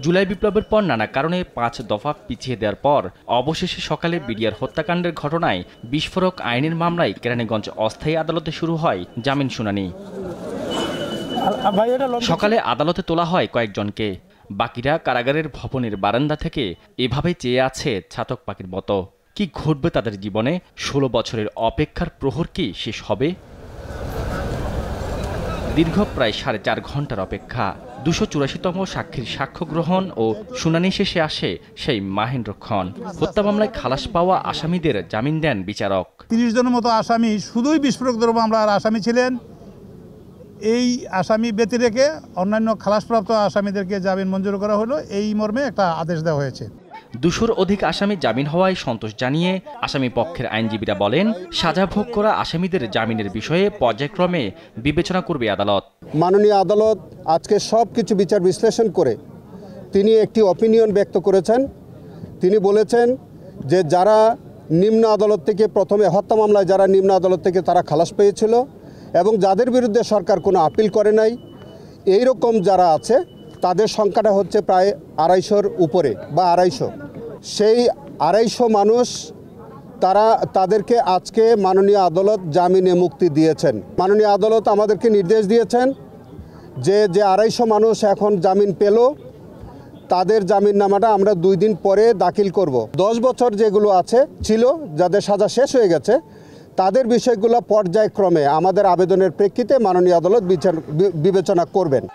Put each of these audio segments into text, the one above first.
জুলাই বিপ্লবের পর নানা কারণে ৫ দফা পিছিয়ে দেওয়ার পর অবশেষে সকালে বিডিআর হত্যাকাণ্ডের ঘটনায় বিস্ফোরক আইনের মামলায় কেরানীগঞ্জ অস্থায়ী আদালতে শুরু হয় জামিন শুনানি। সকালে আদালতে তোলা হয় কয়েকজনকে, বাকিরা কারাগারের ভবনের বারান্দা থেকে এভাবে চেয়ে আছে ছাতক পাখির মতো। কি ঘটবে তাদের জীবনে? ১৬ বছরের অপেক্ষার প্রহর কি শেষ হবে? দীর্ঘ প্রায় ৪.৫ ঘন্টার অপেক্ষা। ২৮৪তম সাক্ষীর সাক্ষ্য গ্রহণ ও শুনানি শেষে আসে সেই মাহেন্দ্রক্ষণ। হত্যা মামলায় খালাস পাওয়া আসামিদের জামিন দেন বিচারক। ৩০ জনের মতো আসামি শুধুই বিস্ফোরক দ্রব্য মামলার আসামি ছিলেন। এই আসামি ব্যতি রেখে অন্যান্য খালাসপ্রাপ্ত আসামিদেরকে জামিন মঞ্জুর করা হলো, এই মর্মে একটা আদেশ দেওয়া হয়েছে। ২০০-র অধিক আসামি জামিন হওয়ায় সন্তোষ জানিয়ে আসামি পক্ষের আইনজীবীরা বলেন, সাজা ভোগ করা আসামিদের জামিনের বিষয়ে পর্যায়ক্রমে বিবেচনা করবে আদালত। মাননীয় আদালত আজকে সব কিছু বিচার বিশ্লেষণ করে তিনি একটি অপিনিয়ন ব্যক্ত করেছেন। তিনি বলেছেন যে যারা নিম্ন আদালত থেকে প্রথমে হত্যা মামলায় যারা নিম্ন আদালত থেকে তারা খালাস পেয়েছিল এবং যাদের বিরুদ্ধে সরকার কোনো আপিল করে নাই, এই রকম যারা আছে তাদের সংখ্যাটা হচ্ছে প্রায় ২৫০-র উপরে বা ২৫০। সেই ২৫০ মানুষ তাদেরকে আজকে মাননীয় আদালত জামিনে মুক্তি দিয়েছেন। মাননীয় আদালত আমাদেরকে নির্দেশ দিয়েছেন যে ২৫০ মানুষ এখন জামিন পেল, তাদের জামিননামাটা আমরা ২ দিন পরে দাখিল করব। ১০ বছর যেগুলো ছিল যাদের সাজা শেষ হয়ে গেছে তাদের বিষয়গুলো পর্যায়ক্রমে আমাদের আবেদনের প্রেক্ষিতে মাননীয় আদালত বিবেচনা করবেন।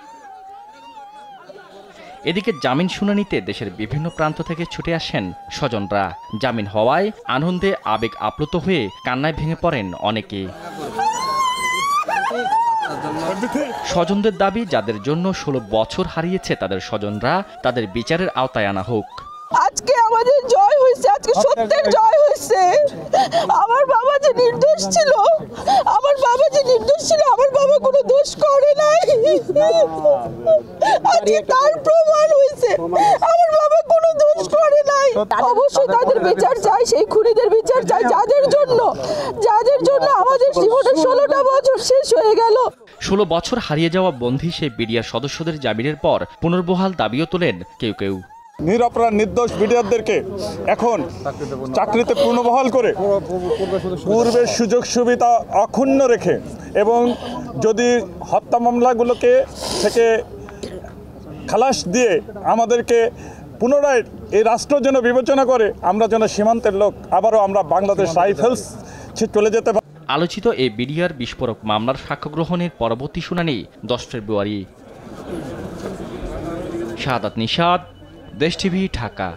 এদিকে জামিন শুনানিতে দেশের বিভিন্ন প্রান্ত থেকে ছুটে আসেন স্বজনরা। জামিন হওয়ায় আনন্দে আবেগ আপ্লুত হয়ে কান্নায় ভেঙে পড়েন অনেকে। স্বজনদের দাবি, যাদের জন্য ১৬ বছর হারিয়েছে তাদের স্বজনরা, তাদের বিচারের আওতায় আনা হোক। আজকে আমাদের জয় হয়েছে, আজকে সত্যের জয় হয়েছে। আমার বাবা যে নির্দোষ ছিল, আমার বাবা কোনো দোষ করে নাই, আজকে তার প্রমাণ হয়েছে আমার বাবা কোনো দোষ করে নাই। অবশ্যই তাদের বিচার চাই, সেই খুনিদের বিচার চাই, যাদের জন্য আমাদের জীবনের ১৬টা বছর শেষ হয়ে গেল। ১৬ বছর হারিয়ে যাওয়া বন্দী সেই বিডিআর সদস্যদের জামিনের পর পুনর্বহাল দাবিও তোলেন কেউ। নিরপরাধ নির্দোষ বিডিআরদেরকে এখন চাকরিতে পুনর্বহাল করে পূর্বের সুযোগ সুবিধা অক্ষুণ্ণ রেখে এবং যদি হত্যা মামলাগুলোকে থেকে খালাস দিয়ে আমাদেরকে পুনরায় এই রাষ্ট্র যেন বিবেচনা করে, আমরা যেন সীমান্তের লোক আবারও আমরা বাংলাদেশ রাইফেলস চলে যেতে পারি। আলোচিত এই বিডিআর বিস্ফোরক মামলার সাক্ষ্য গ্রহণের পরবর্তী শুনানি 10 ফেব্রুয়ারি। শাহাদাত নিশাদ, দেশ টিভি, ঢাকা।